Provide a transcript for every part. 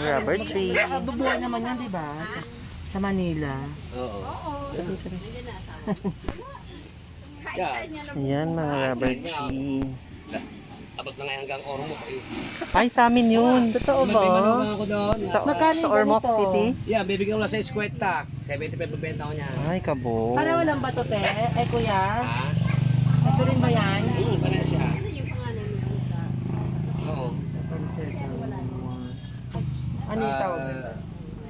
rubber tree. Bubuhay naman yan, di ba? Sa Manila. Oo. Ayan, mga rubber tree. Abot na nga hanggang Ormoc eh. Ay, sa amin yun. Totoo May ba? manugang ako doon. Sa Ormoc City? Yeah, bibigyan ko lang sa 50. 75 bibenta ko niya. Ay, kabo. Para walang bato, te. Eh, kuya. Ha? Ito rin ba yan? Para siya. Oo. Ano yung tawag?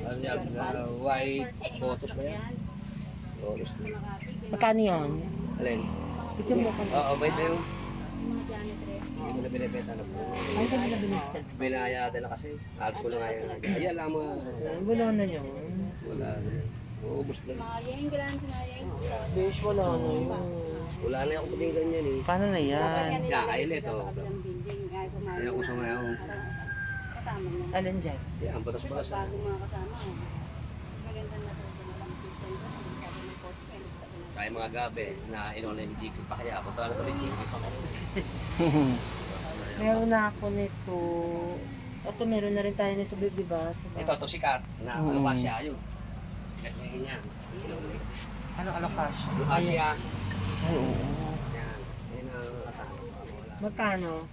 Ano yan? White photos ba yan? Photos. Magkano yun? Alin? Picture mo ka. Oo, may tayo. Hindi ko na binibenta na po. Ay, kami na binigyan. Binayada na kasi. Alas ko na nga yan. Ayan lang mga. Wala na yun. Wala na. Uubos na. Besh, wala na yun. Wala na ako puting ganyan eh. Paano na yan? Yeah, kainit oh. Ayan ko sa ngayon. Alin dyan? Yan, batas-batas na. Kaya mga gabi na inuuna ni Jiki pa kaya. Punta na tuloy Jiki pa kaya. Meron na ako nito. Ito, meron na rin tayo nito, di ba? Ito, ito sikat. Na ano pa siya yun. Sikat niya yan. Ano cash? Asia. Ay, oo. Yan. Yan ang atang. Magkano?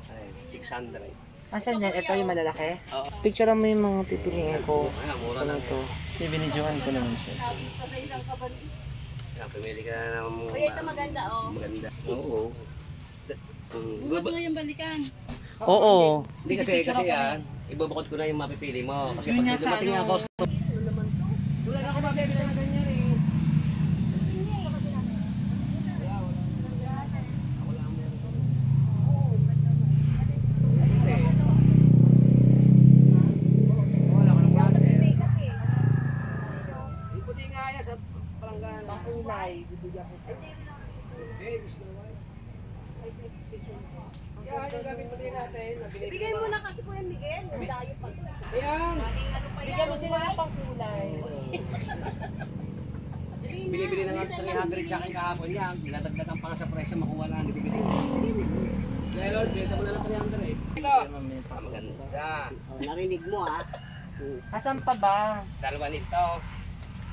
Ay, 600. Asan yan? Ito yung malalaki? Oo. Picture mo yung mga pipiliin ko. Ayan, mura lang to. Bibinidyohan ko naman siya. Yan, pumili ka na ng Uy, ito maganda oh. maganda. Oo. Gusto mo yung balikan? Oo. Hindi kasi yan, ibubukod ko na yung mapipili mo. Kasi pag dumating ang customer. Wala na ako mabibili na ganyan eh. Pakulay, bibigyan ko ito. Bigay mo na kasi Kuya Miguel. Dayo pa. Ayan! Bigyan mo sila ng pangkulay. Bili-bili na nga 300 sa akin kahapon yan. Dinadagdagan pa nga sa presyo, makuha lang. Bili-bili. Kaya Lord, bili mo na lang 300 eh. Ito! Maganda. Narinig mo ah. Asan pa ba? Dalawa nito.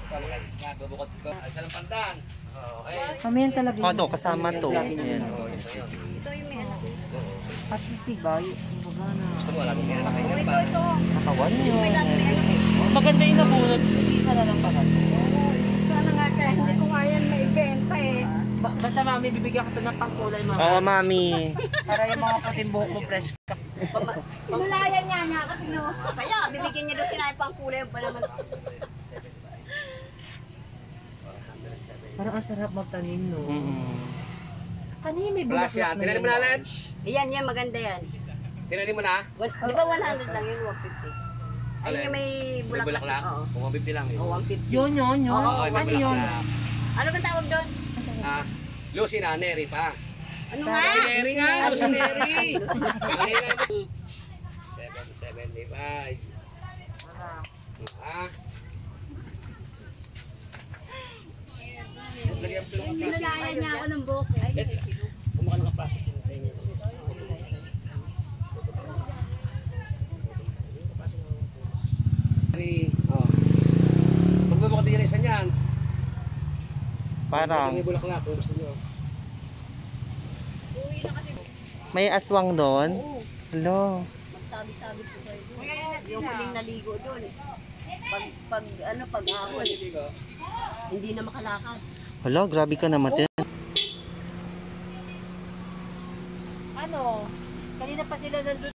Ito maganda. Bubukod ko. Ay, sa pandan. Okay. Kami yan talaga. Ano, kasama to. Ayan. Oo, ito yun. Ito yung may anak. Artistic ba? Yung baga na. Gusto mo, alam mo kaya na kayo Ito, ba? ito. Nakawan May yun. may anak eh. Maganda yung nabunod. Isa na lang pala. Sana nga kaya hindi ko nga yan maibenta eh. Basta mami, bibigyan ko ito ng pangkulay mami. Oo, mami. Para yung mga puting buhok mo fresh ka. Sinulayan niya niya kasi no. Kaya bibigyan niya daw sila ng pangkulay pa naman. Parang ang sarap magtanim, no? Kanina may Plus yan. Tinanin mo na ulit. Yan, yan maganda yan. Tinanin mo na. Di ba 100 lang yun, 150? Ayun yung may May bulaklak. bulaklak. Oo. Kung 150 lang eh. Oh, 150. Yun. Oo, may Ano yun? bulaklak. Ano ba tawag doon? Ah, Lucy na, Neri pa. Ano nga? Lucy Neri nga, Lucy Neri. 775. Ah. Lagyan ko ng plastic. Sinulayan niya ako ng buhok. Kumuha ng plastic. Oh. Magbubukod din yung isa niyan. Parang. May bulaklak kung gusto nyo. Uwi na kasi. May aswang doon. Hello. Magsabi-sabi ko kayo. Yung huling naligo doon. Pag ahon, hindi na makalakad. Hello, grabe ka naman. Ano? Kanina pa sila nandun.